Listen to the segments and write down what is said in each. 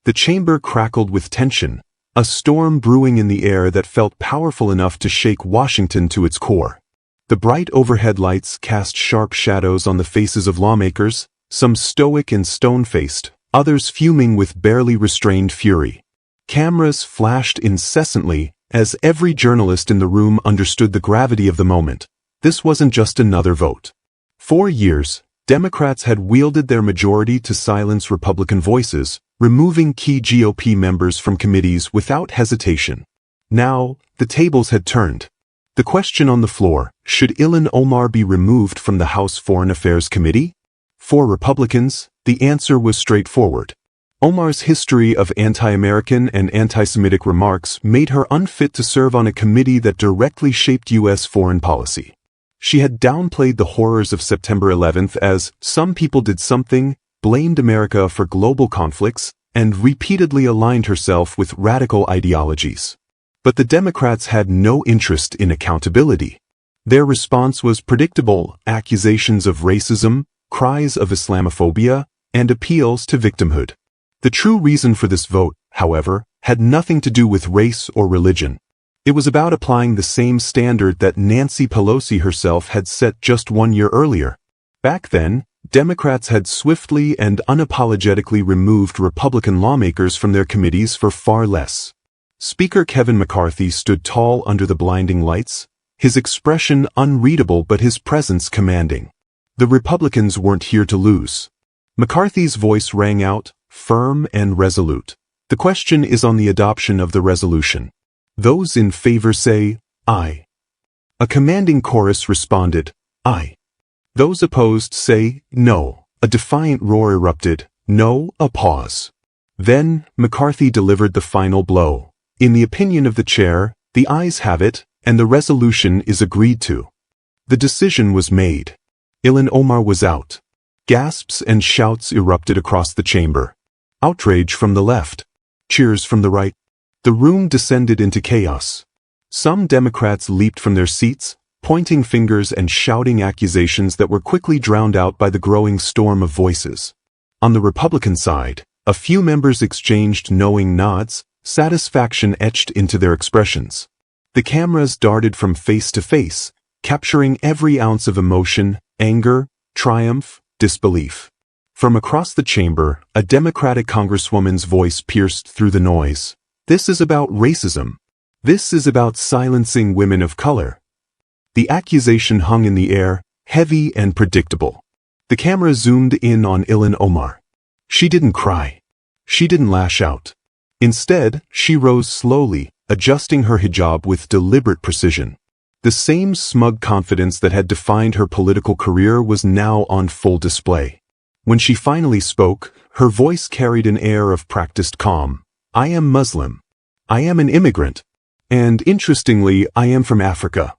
The chamber crackled with tension, a storm brewing in the air that felt powerful enough to shake Washington to its core. The bright overhead lights cast sharp shadows on the faces of lawmakers, some stoic and stone-faced, others fuming with barely restrained fury. Cameras flashed incessantly, as every journalist in the room understood the gravity of the moment. This wasn't just another vote. For years, Democrats had wielded their majority to silence Republican voices, removing key GOP members from committees without hesitation. Now, the tables had turned. The question on the floor, should Ilhan Omar be removed from the House Foreign Affairs Committee? For Republicans, the answer was straightforward. Omar's history of anti-American and anti-Semitic remarks made her unfit to serve on a committee that directly shaped U.S. foreign policy. She had downplayed the horrors of September 11th as "some people did something," blamed America for global conflicts, and repeatedly aligned herself with radical ideologies. But the Democrats had no interest in accountability. Their response was predictable: accusations of racism, cries of Islamophobia, and appeals to victimhood. The true reason for this vote, however, had nothing to do with race or religion. It was about applying the same standard that Nancy Pelosi herself had set just 1 year earlier. Back then, Democrats had swiftly and unapologetically removed Republican lawmakers from their committees for far less. Speaker Kevin McCarthy stood tall under the blinding lights, his expression unreadable but his presence commanding. The Republicans weren't here to lose. McCarthy's voice rang out, firm and resolute. The question is on the adoption of the resolution. Those in favor say, aye. A commanding chorus responded, aye. Those opposed say, no. A defiant roar erupted, no. A pause. Then, McCarthy delivered the final blow. In the opinion of the chair, the ayes have it, and the resolution is agreed to. The decision was made. Ilhan Omar was out. Gasps and shouts erupted across the chamber. Outrage from the left. Cheers from the right. The room descended into chaos. Some Democrats leaped from their seats, pointing fingers and shouting accusations that were quickly drowned out by the growing storm of voices. On the Republican side, a few members exchanged knowing nods, satisfaction etched into their expressions. The cameras darted from face to face, capturing every ounce of emotion, anger, triumph, disbelief. From across the chamber, a Democratic congresswoman's voice pierced through the noise. This is about racism. This is about silencing women of color. The accusation hung in the air, heavy and predictable. The camera zoomed in on Ilhan Omar. She didn't cry. She didn't lash out. Instead, she rose slowly, adjusting her hijab with deliberate precision. The same smug confidence that had defined her political career was now on full display. When she finally spoke, her voice carried an air of practiced calm. I am Muslim. I am an immigrant. And interestingly, I am from Africa.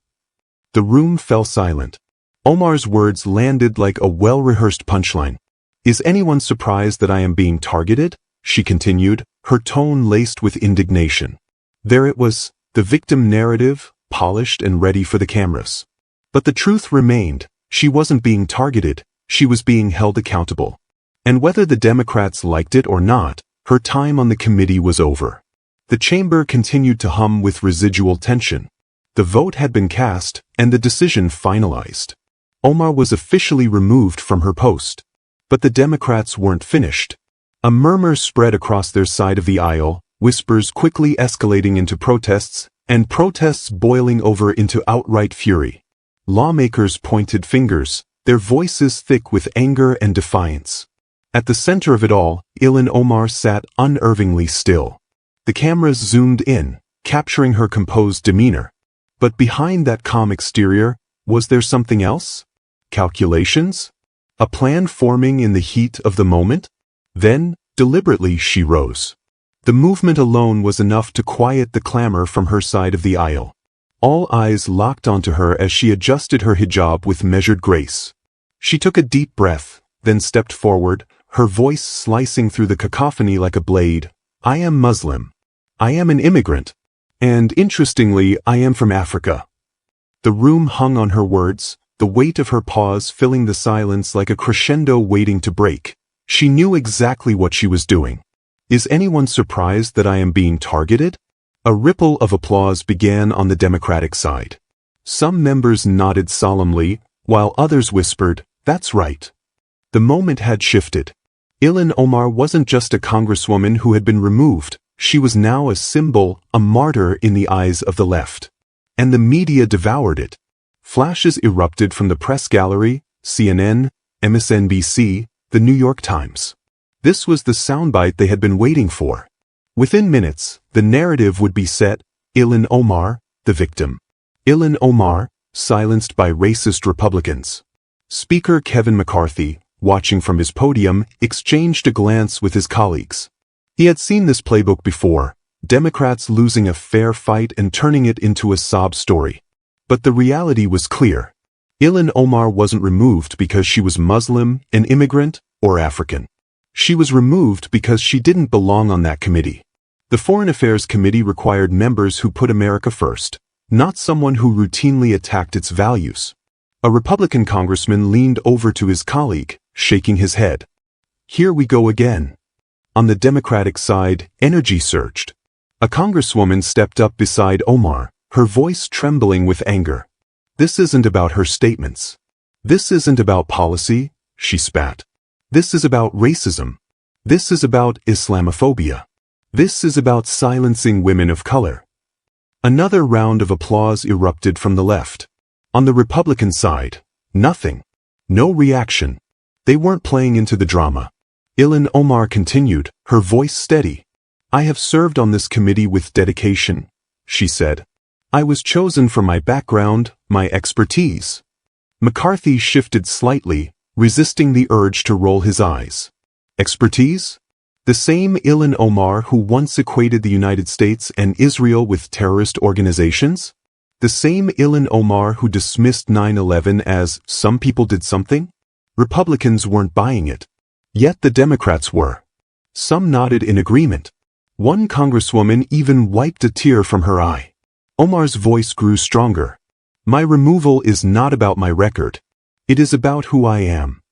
The room fell silent. Omar's words landed like a well-rehearsed punchline. Is anyone surprised that I am being targeted? She continued, her tone laced with indignation. There it was, the victim narrative, polished and ready for the cameras. But the truth remained, she wasn't being targeted, she was being held accountable. And whether the Democrats liked it or not, her time on the committee was over. The chamber continued to hum with residual tension. The vote had been cast, and the decision finalized. Omar was officially removed from her post. But the Democrats weren't finished. A murmur spread across their side of the aisle, whispers quickly escalating into protests, and protests boiling over into outright fury. Lawmakers pointed fingers, their voices thick with anger and defiance. At the center of it all, Ilhan Omar sat unnervingly still. The cameras zoomed in, capturing her composed demeanor. But behind that calm exterior, was there something else? Calculations? A plan forming in the heat of the moment? Then, deliberately she rose. The movement alone was enough to quiet the clamor from her side of the aisle. All eyes locked onto her as she adjusted her hijab with measured grace. She took a deep breath, then stepped forward, her voice slicing through the cacophony like a blade. I am Muslim. I am an immigrant. And interestingly, I am from Africa. The room hung on her words, the weight of her pause filling the silence like a crescendo waiting to break. She knew exactly what she was doing. Is anyone surprised that I am being targeted? A ripple of applause began on the Democratic side. Some members nodded solemnly, while others whispered, "That's right." The moment had shifted. Ilhan Omar wasn't just a congresswoman who had been removed, she was now a symbol, a martyr in the eyes of the left. And the media devoured it. Flashes erupted from the press gallery, CNN, MSNBC, the New York Times. This was the soundbite they had been waiting for. Within minutes, the narrative would be set: Ilhan Omar, the victim. Ilhan Omar, silenced by racist Republicans. Speaker Kevin McCarthy, watching from his podium, exchanged a glance with his colleagues. He had seen this playbook before, Democrats losing a fair fight and turning it into a sob story. But the reality was clear. Ilhan Omar wasn't removed because she was Muslim, an immigrant, or African. She was removed because she didn't belong on that committee. The Foreign Affairs Committee required members who put America first, not someone who routinely attacked its values. A Republican congressman leaned over to his colleague, shaking his head. Here we go again. On the Democratic side, energy surged. A congresswoman stepped up beside Omar, her voice trembling with anger. This isn't about her statements. This isn't about policy, she spat. This is about racism. This is about Islamophobia. This is about silencing women of color. Another round of applause erupted from the left. On the Republican side, nothing. No reaction. They weren't playing into the drama. Ilhan Omar continued, her voice steady. I have served on this committee with dedication, she said. I was chosen for my background, my expertise. McCarthy shifted slightly, resisting the urge to roll his eyes. Expertise? The same Ilhan Omar who once equated the United States and Israel with terrorist organizations? The same Ilhan Omar who dismissed 9/11 as some people did something? Republicans weren't buying it. Yet the Democrats were. Some nodded in agreement. One congresswoman even wiped a tear from her eye. Omar's voice grew stronger. My removal is not about my record. It is about who I am.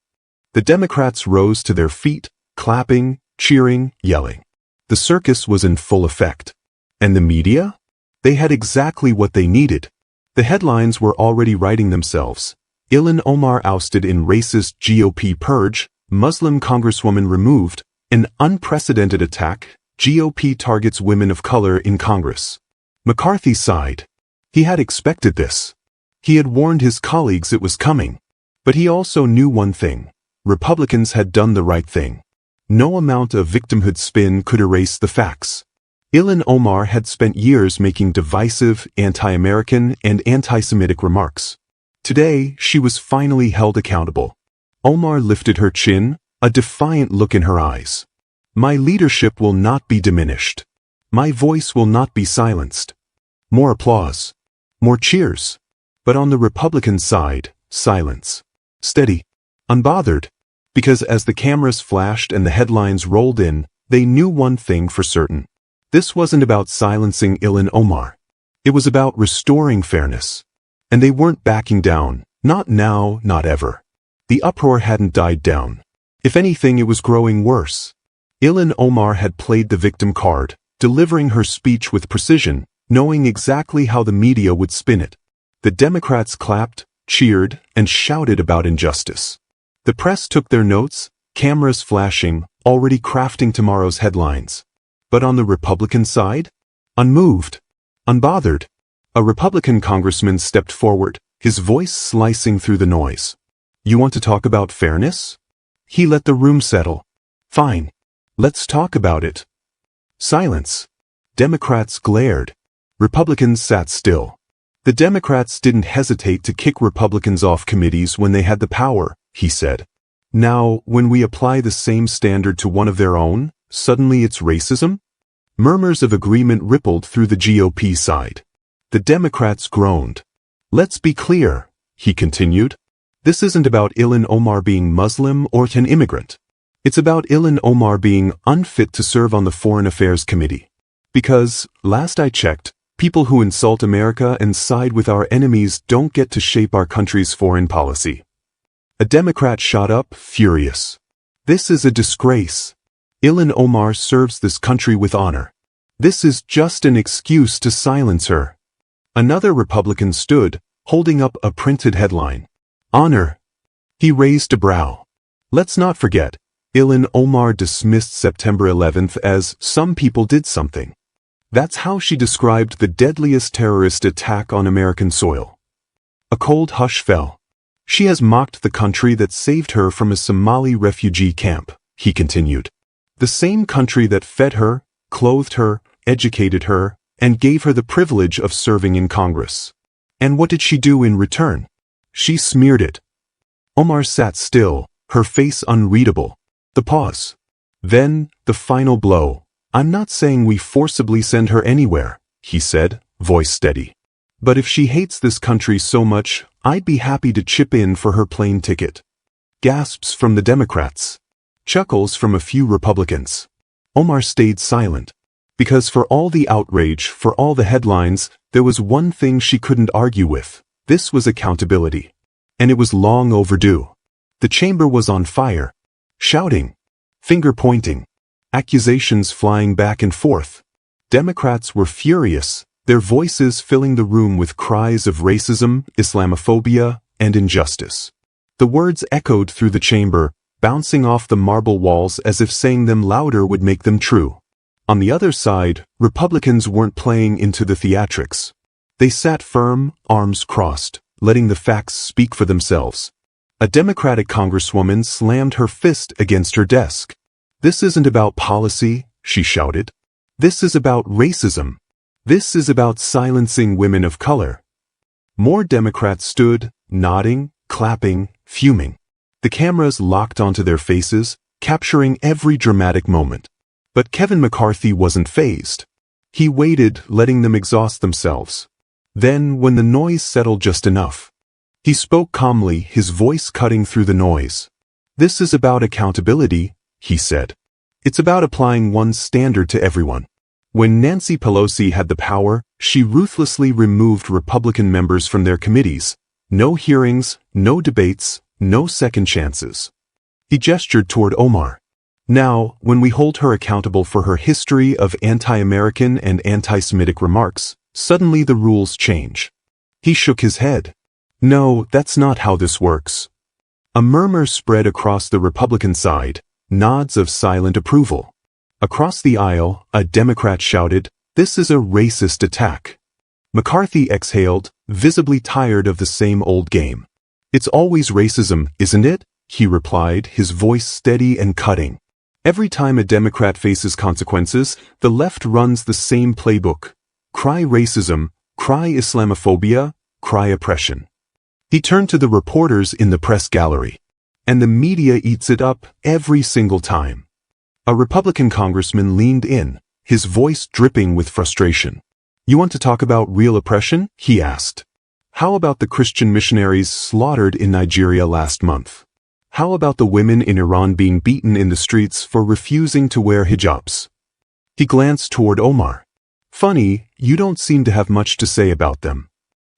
The Democrats rose to their feet, clapping, cheering, yelling. The circus was in full effect. And the media? They had exactly what they needed. The headlines were already writing themselves. Ilhan Omar ousted in racist GOP purge, Muslim congresswoman removed, an unprecedented attack, GOP targets women of color in Congress. McCarthy sighed. He had expected this. He had warned his colleagues it was coming. But he also knew one thing. Republicans had done the right thing. No amount of victimhood spin could erase the facts. Ilhan Omar had spent years making divisive, anti-American, and anti-Semitic remarks. Today, she was finally held accountable. Omar lifted her chin, a defiant look in her eyes. My leadership will not be diminished. My voice will not be silenced. More applause. More cheers. But on the Republican side, silence. Steady. Unbothered. Because as the cameras flashed and the headlines rolled in, they knew one thing for certain. This wasn't about silencing Ilhan Omar. It was about restoring fairness. And they weren't backing down. Not now, not ever. The uproar hadn't died down. If anything, it was growing worse. Ilhan Omar had played the victim card, delivering her speech with precision, knowing exactly how the media would spin it. The Democrats clapped, cheered, and shouted about injustice. The press took their notes, cameras flashing, already crafting tomorrow's headlines. But on the Republican side? Unmoved. Unbothered. A Republican congressman stepped forward, his voice slicing through the noise. You want to talk about fairness? He let the room settle. Fine. Let's talk about it. Silence. Democrats glared. Republicans sat still. The Democrats didn't hesitate to kick Republicans off committees when they had the power, he said. Now, when we apply the same standard to one of their own, suddenly it's racism? Murmurs of agreement rippled through the GOP side. The Democrats groaned. Let's be clear, he continued. This isn't about Ilhan Omar being Muslim or an immigrant. It's about Ilhan Omar being unfit to serve on the Foreign Affairs Committee. Because, last I checked, people who insult America and side with our enemies don't get to shape our country's foreign policy. A Democrat shot up, furious. This is a disgrace. Ilhan Omar serves this country with honor. This is just an excuse to silence her. Another Republican stood, holding up a printed headline. Honor. He raised a brow. Let's not forget, Ilhan Omar dismissed September 11th as some people did something. That's how she described the deadliest terrorist attack on American soil. A cold hush fell. She has mocked the country that saved her from a Somali refugee camp, he continued. The same country that fed her, clothed her, educated her, and gave her the privilege of serving in Congress. And what did she do in return? She smeared it. Omar sat still, her face unreadable. The pause. Then, the final blow. I'm not saying we forcibly send her anywhere, he said, voice steady. But if she hates this country so much, I'd be happy to chip in for her plane ticket. Gasps from the Democrats. Chuckles from a few Republicans. Omar stayed silent. Because for all the outrage, for all the headlines, there was one thing she couldn't argue with. This was accountability. And it was long overdue. The chamber was on fire. Shouting. Finger pointing. Accusations flying back and forth. Democrats were furious, their voices filling the room with cries of racism, Islamophobia, and injustice. The words echoed through the chamber, bouncing off the marble walls as if saying them louder would make them true. On the other side, Republicans weren't playing into the theatrics. They sat firm, arms crossed, letting the facts speak for themselves. A Democratic congresswoman slammed her fist against her desk. This isn't about policy, she shouted. This is about racism. This is about silencing women of color. More Democrats stood, nodding, clapping, fuming. The cameras locked onto their faces, capturing every dramatic moment. But Kevin McCarthy wasn't fazed. He waited, letting them exhaust themselves. Then, when the noise settled just enough, he spoke calmly, his voice cutting through the noise. This is about accountability, he said. It's about applying one standard to everyone. When Nancy Pelosi had the power, she ruthlessly removed Republican members from their committees. No hearings, no debates, no second chances. He gestured toward Omar. Now, when we hold her accountable for her history of anti-American and anti-Semitic remarks, suddenly the rules change. He shook his head. No, that's not how this works. A murmur spread across the Republican side, nods of silent approval. Across the aisle, a Democrat shouted, "This is a racist attack." McCarthy exhaled, visibly tired of the same old game. "It's always racism, isn't it?" he replied, his voice steady and cutting. Every time a Democrat faces consequences, the left runs the same playbook. Cry racism, cry Islamophobia, cry oppression. He turned to the reporters in the press gallery. And the media eats it up every single time. A Republican congressman leaned in, his voice dripping with frustration. "You want to talk about real oppression?" he asked. "How about the Christian missionaries slaughtered in Nigeria last month? How about the women in Iran being beaten in the streets for refusing to wear hijabs?" He glanced toward Omar. "Funny, you don't seem to have much to say about them."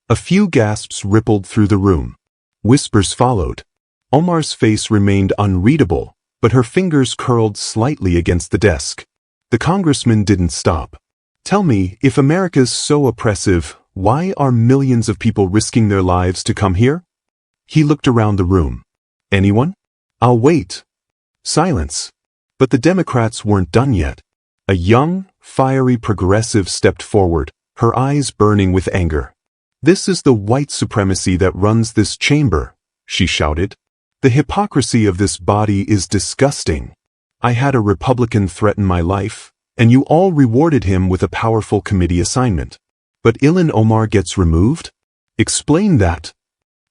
A few gasps rippled through the room. Whispers followed. Omar's face remained unreadable, but her fingers curled slightly against the desk. The congressman didn't stop. "Tell me, if America's so oppressive, why are millions of people risking their lives to come here?" He looked around the room. "Anyone? I'll wait." Silence. But the Democrats weren't done yet. A young, fiery progressive stepped forward, her eyes burning with anger. "This is the white supremacy that runs this chamber," she shouted. "The hypocrisy of this body is disgusting. I had a Republican threaten my life, and you all rewarded him with a powerful committee assignment. But Ilhan Omar gets removed? Explain that."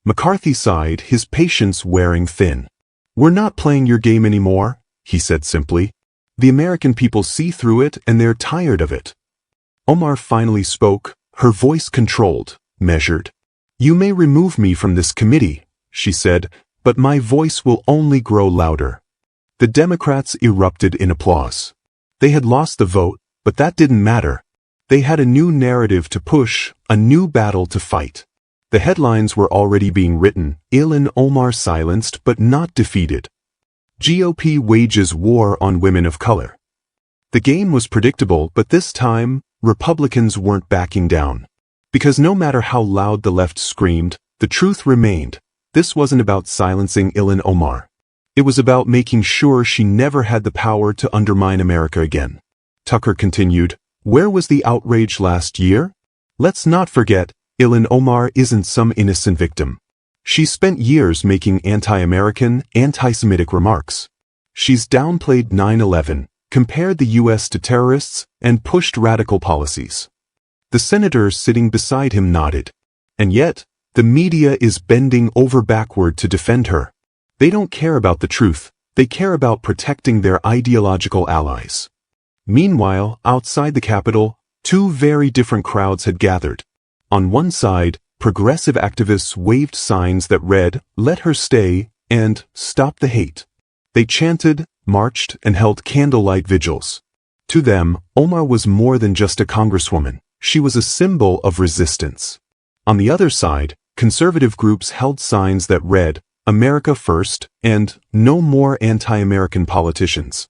McCarthy sighed, his patience wearing thin. "We're not playing your game anymore," he said simply. "The American people see through it and they're tired of it." Omar finally spoke, her voice controlled, measured. "You may remove me from this committee," she said, "but my voice will only grow louder." The Democrats erupted in applause. They had lost the vote, but that didn't matter. They had a new narrative to push, a new battle to fight. The headlines were already being written, Ilhan Omar silenced but not defeated. GOP wages war on women of color. The game was predictable, but this time, Republicans weren't backing down. Because no matter how loud the left screamed, the truth remained. This wasn't about silencing Ilhan Omar. It was about making sure she never had the power to undermine America again. Tucker continued, "Where was the outrage last year? Let's not forget, Ilhan Omar isn't some innocent victim. She spent years making anti-American, anti-Semitic remarks. She's downplayed 9/11, compared the U.S. to terrorists, and pushed radical policies." The senator sitting beside him nodded. And yet, the media is bending over backward to defend her. They don't care about the truth, they care about protecting their ideological allies. Meanwhile, outside the Capitol, two very different crowds had gathered. On one side, progressive activists waved signs that read, "Let her stay," and "Stop the hate." They chanted, marched, and held candlelight vigils. To them, Omar was more than just a congresswoman. She was a symbol of resistance. On the other side, conservative groups held signs that read, "America first," and "No more anti-American politicians."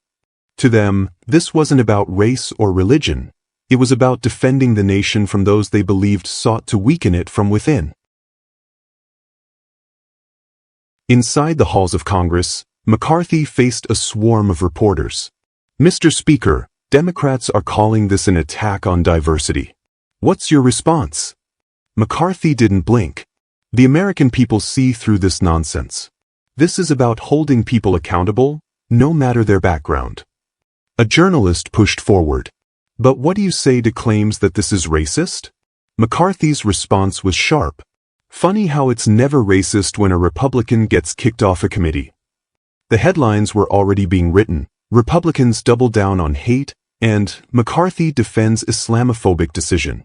To them, this wasn't about race or religion. It was about defending the nation from those they believed sought to weaken it from within. Inside the halls of Congress, McCarthy faced a swarm of reporters. "Mr. Speaker, Democrats are calling this an attack on diversity. What's your response?" McCarthy didn't blink. The American people see through this nonsense. This is about holding people accountable, no matter their background. A journalist pushed forward. "But what do you say to claims that this is racist?" McCarthy's response was sharp. "Funny how it's never racist when a Republican gets kicked off a committee." The headlines were already being written. Republicans double down on hate, and McCarthy defends Islamophobic decision.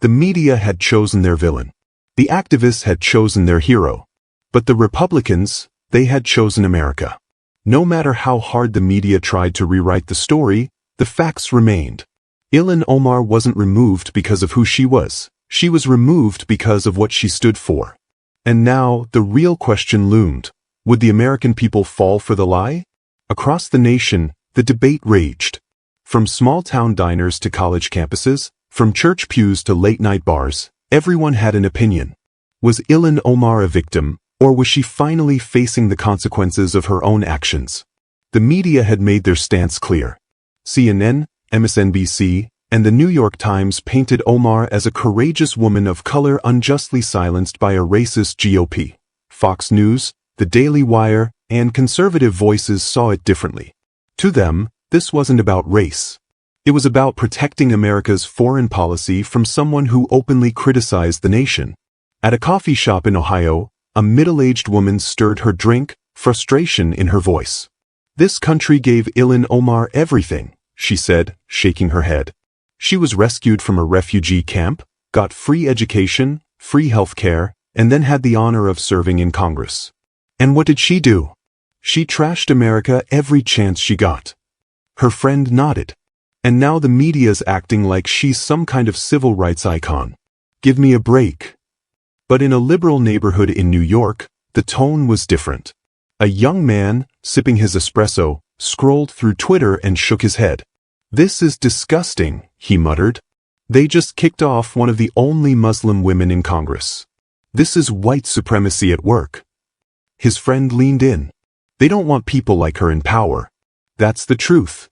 The media had chosen their villain. The activists had chosen their hero. But the Republicans, they had chosen America. No matter how hard the media tried to rewrite the story, the facts remained. Ilhan Omar wasn't removed because of who she was. She was removed because of what she stood for. And now, the real question loomed. Would the American people fall for the lie? Across the nation, the debate raged. From small-town diners to college campuses, from church pews to late-night bars, everyone had an opinion. Was Ilhan Omar a victim, or was she finally facing the consequences of her own actions? The media had made their stance clear. CNN, MSNBC, and the New York Times painted Omar as a courageous woman of color unjustly silenced by a racist GOP. Fox News, The Daily Wire, and conservative voices saw it differently. To them, this wasn't about race. It was about protecting America's foreign policy from someone who openly criticized the nation. At a coffee shop in Ohio, a middle-aged woman stirred her drink, frustration in her voice. "This country gave Ilhan Omar everything," she said, shaking her head. "She was rescued from a refugee camp, got free education, free health care, and then had the honor of serving in Congress. And what did she do? She trashed America every chance she got." Her friend nodded. "And now the media's acting like she's some kind of civil rights icon. Give me a break." But in a liberal neighborhood in New York, the tone was different. A young man, sipping his espresso, scrolled through Twitter and shook his head. "This is disgusting," he muttered. "They just kicked off one of the only Muslim women in Congress. This is white supremacy at work." His friend leaned in. "They don't want people like her in power. That's the truth."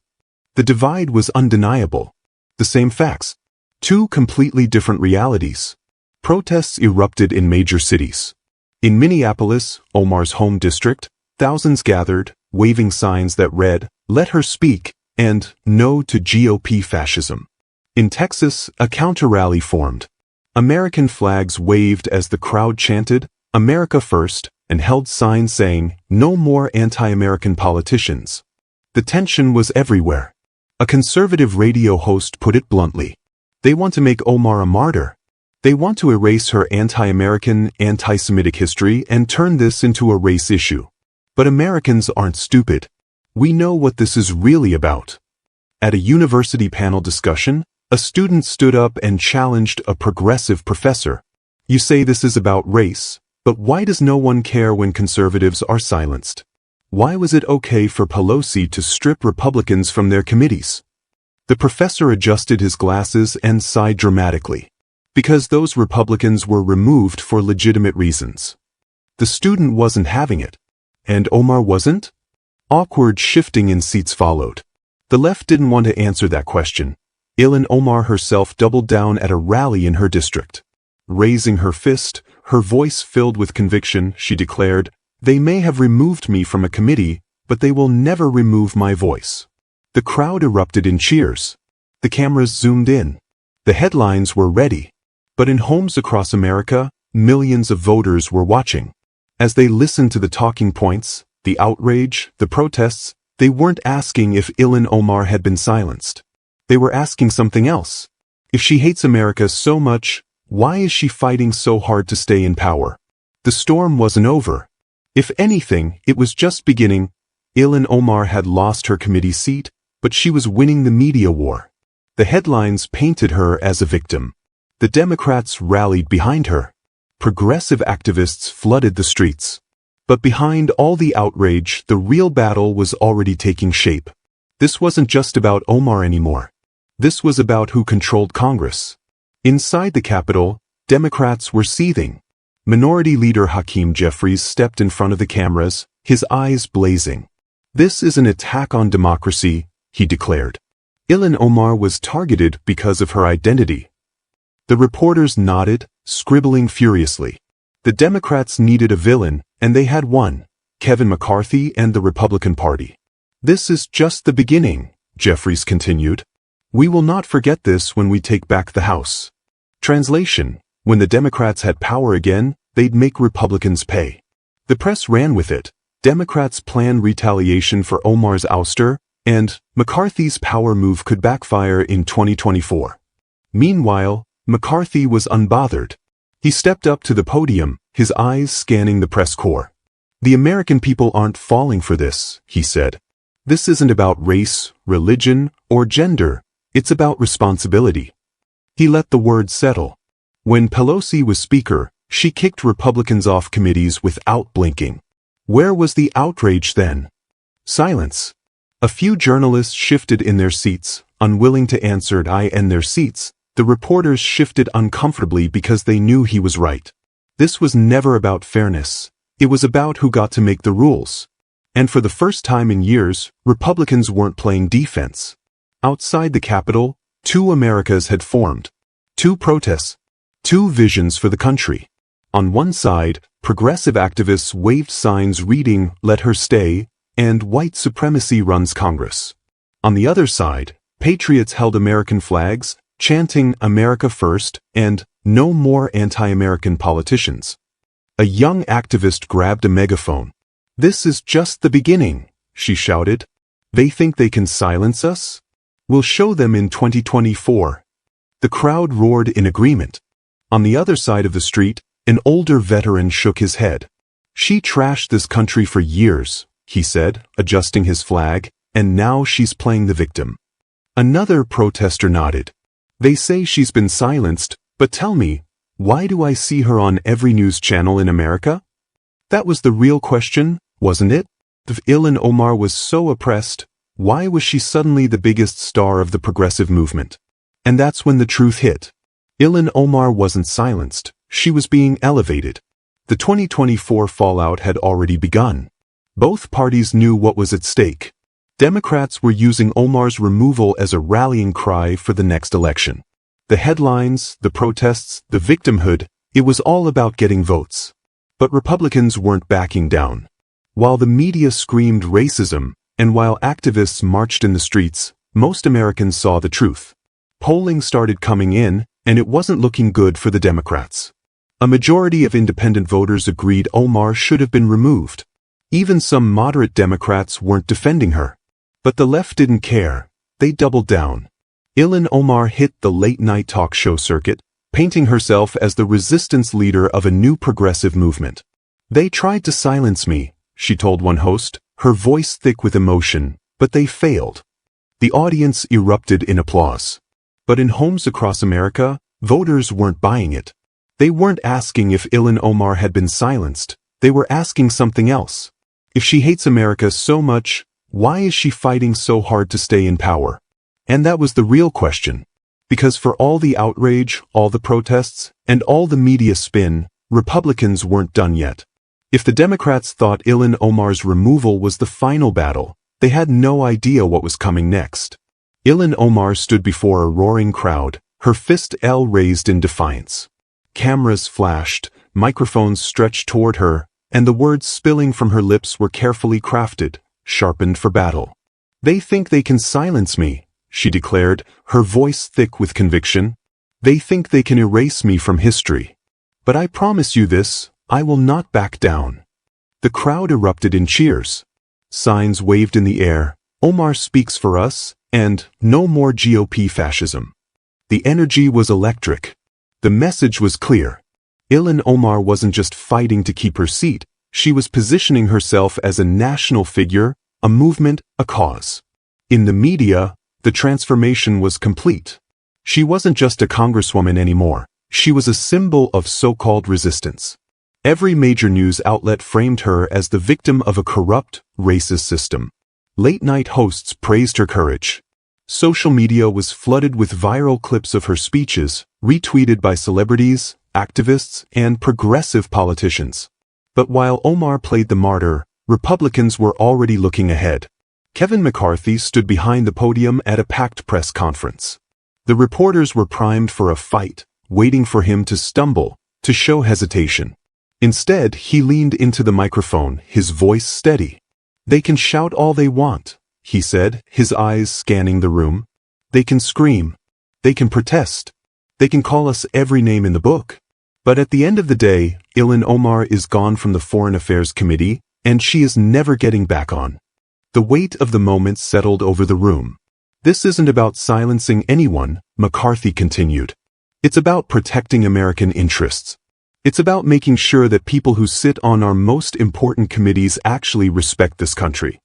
The divide was undeniable. The same facts. Two completely different realities. Protests erupted in major cities. In Minneapolis, Omar's home district, thousands gathered, waving signs that read, "Let her speak," and "No to GOP fascism." In Texas, a counter-rally formed. American flags waved as the crowd chanted, "America first," and held signs saying, "No more anti-American politicians." The tension was everywhere. A conservative radio host put it bluntly. They want to make Omar a martyr. They want to erase her anti-American, anti-Semitic history and turn this into a race issue. But Americans aren't stupid. We know what this is really about. At a university panel discussion, a student stood up and challenged a progressive professor. "You say this is about race, but why does no one care when conservatives are silenced? Why was it okay for Pelosi to strip Republicans from their committees? The professor adjusted his glasses and sighed dramatically. Because those Republicans were removed for legitimate reasons. The student wasn't having it. And Omar wasn't? Awkward shifting in seats followed. The left didn't want to answer that question. Ilhan Omar herself doubled down at a rally in her district. Raising her fist, her voice filled with conviction, she declared, "They may have removed me from a committee, but they will never remove my voice." The crowd erupted in cheers. The cameras zoomed in. The headlines were ready. But in homes across America, millions of voters were watching. As they listened to the talking points, the outrage, the protests, they weren't asking if Ilhan Omar had been silenced. They were asking something else. If she hates America so much, why is she fighting so hard to stay in power? The storm wasn't over. If anything, it was just beginning. Ilhan Omar had lost her committee seat, but she was winning the media war. The headlines painted her as a victim. The Democrats rallied behind her. Progressive activists flooded the streets. But behind all the outrage, the real battle was already taking shape. This wasn't just about Omar anymore. This was about who controlled Congress. Inside the Capitol, Democrats were seething. Minority Leader Hakeem Jeffries stepped in front of the cameras, his eyes blazing. "This is an attack on democracy," he declared. Ilhan Omar was targeted because of her identity. The reporters nodded, scribbling furiously. The Democrats needed a villain, and they had one: Kevin McCarthy and the Republican Party. "This is just the beginning," Jeffries continued. "We will not forget this when we take back the House." Translation: when the Democrats had power again, they'd make Republicans pay. The press ran with it. Democrats planned retaliation for Omar's ouster, and McCarthy's power move could backfire in 2024. Meanwhile, McCarthy was unbothered. He stepped up to the podium, his eyes scanning the press corps. "The American people aren't falling for this," he said. "This isn't about race, religion, or gender. It's about responsibility." He let the words settle. When Pelosi was Speaker, she kicked Republicans off committees without blinking. Where was the outrage then? Silence. A few journalists shifted in their seats, unwilling to answer in their seats. The reporters shifted uncomfortably because they knew he was right. This was never about fairness. It was about who got to make the rules. And for the first time in years, Republicans weren't playing defense. Outside the Capitol, two Americas had formed. Two protests. Two visions for the country. On one side, progressive activists waved signs reading, "Let her stay," and "White supremacy runs Congress." On the other side, patriots held American flags, chanting "America first" and "No more anti-American politicians." A young activist grabbed a megaphone. "This is just the beginning," she shouted. "They think they can silence us? We'll show them in 2024. The crowd roared in agreement. On the other side of the street, an older veteran shook his head. "She trashed this country for years," he said, adjusting his flag, "and now she's playing the victim." Another protester nodded. "They say she's been silenced, but tell me, why do I see her on every news channel in America?" That was the real question, wasn't it? If Ilhan Omar was so oppressed, why was she suddenly the biggest star of the progressive movement? And that's when the truth hit. Ilhan Omar wasn't silenced, she was being elevated. The 2024 fallout had already begun. Both parties knew what was at stake. Democrats were using Omar's removal as a rallying cry for the next election. The headlines, the protests, the victimhood, it was all about getting votes. But Republicans weren't backing down. While the media screamed racism, and while activists marched in the streets, most Americans saw the truth. Polling started coming in, and it wasn't looking good for the Democrats. A majority of independent voters agreed Omar should have been removed. Even some moderate Democrats weren't defending her. But the left didn't care. They doubled down. Ilhan Omar hit the late-night talk show circuit, painting herself as the resistance leader of a new progressive movement. "They tried to silence me," she told one host, her voice thick with emotion, "but they failed." The audience erupted in applause. But in homes across America, voters weren't buying it. They weren't asking if Ilhan Omar had been silenced. They were asking something else. If she hates America so much, why is she fighting so hard to stay in power? And that was the real question. Because for all the outrage, all the protests, and all the media spin, Republicans weren't done yet. If the Democrats thought Ilhan Omar's removal was the final battle, they had no idea what was coming next. Ilhan Omar stood before a roaring crowd, her fist L raised in defiance. Cameras flashed, microphones stretched toward her, and the words spilling from her lips were carefully crafted, sharpened for battle. "They think they can silence me," she declared, her voice thick with conviction. "They think they can erase me from history. But I promise you this, I will not back down." The crowd erupted in cheers. Signs waved in the air, "Omar speaks for us," and "No more GOP fascism." The energy was electric. The message was clear. Ilhan Omar wasn't just fighting to keep her seat, she was positioning herself as a national figure, a movement, a cause. In the media, the transformation was complete. She wasn't just a congresswoman anymore, she was a symbol of so-called resistance. Every major news outlet framed her as the victim of a corrupt, racist system. Late-night hosts praised her courage. Social media was flooded with viral clips of her speeches, retweeted by celebrities, activists, and progressive politicians. But while Omar played the martyr, Republicans were already looking ahead. Kevin McCarthy stood behind the podium at a packed press conference. The reporters were primed for a fight, waiting for him to stumble, to show hesitation. Instead, he leaned into the microphone, his voice steady. "They can shout all they want," he said, his eyes scanning the room. "They can scream. They can protest. They can call us every name in the book. But at the end of the day, Ilhan Omar is gone from the Foreign Affairs Committee, and she is never getting back on." The weight of the moment settled over the room. "This isn't about silencing anyone," McCarthy continued. "It's about protecting American interests. It's about making sure that people who sit on our most important committees actually respect this country."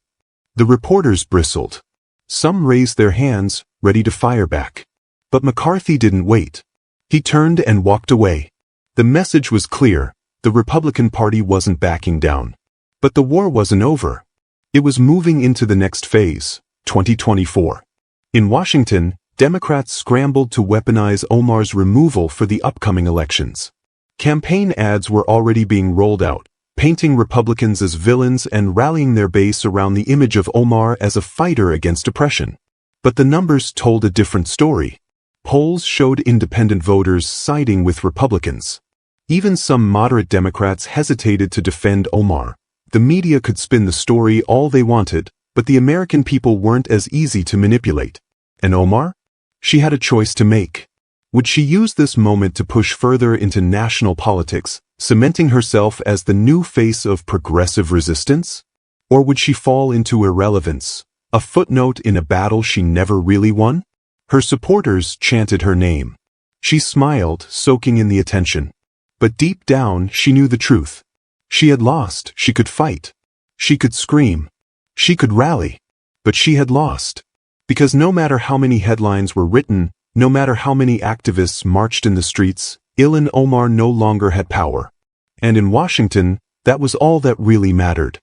The reporters bristled. Some raised their hands, ready to fire back. But McCarthy didn't wait. He turned and walked away. The message was clear, the Republican Party wasn't backing down. But the war wasn't over. It was moving into the next phase, 2024. In Washington, Democrats scrambled to weaponize Omar's removal for the upcoming elections. Campaign ads were already being rolled out, painting Republicans as villains and rallying their base around the image of Omar as a fighter against oppression. But the numbers told a different story. Polls showed independent voters siding with Republicans. Even some moderate Democrats hesitated to defend Omar. The media could spin the story all they wanted, but the American people weren't as easy to manipulate. And Omar? She had a choice to make. Would she use this moment to push further into national politics, cementing herself as the new face of progressive resistance? Or would she fall into irrelevance, a footnote in a battle she never really won? Her supporters chanted her name. She smiled, soaking in the attention. But deep down, she knew the truth. She had lost. She could fight. She could scream. She could rally. But she had lost. Because no matter how many headlines were written, no matter how many activists marched in the streets, Ilhan Omar no longer had power. And in Washington, that was all that really mattered.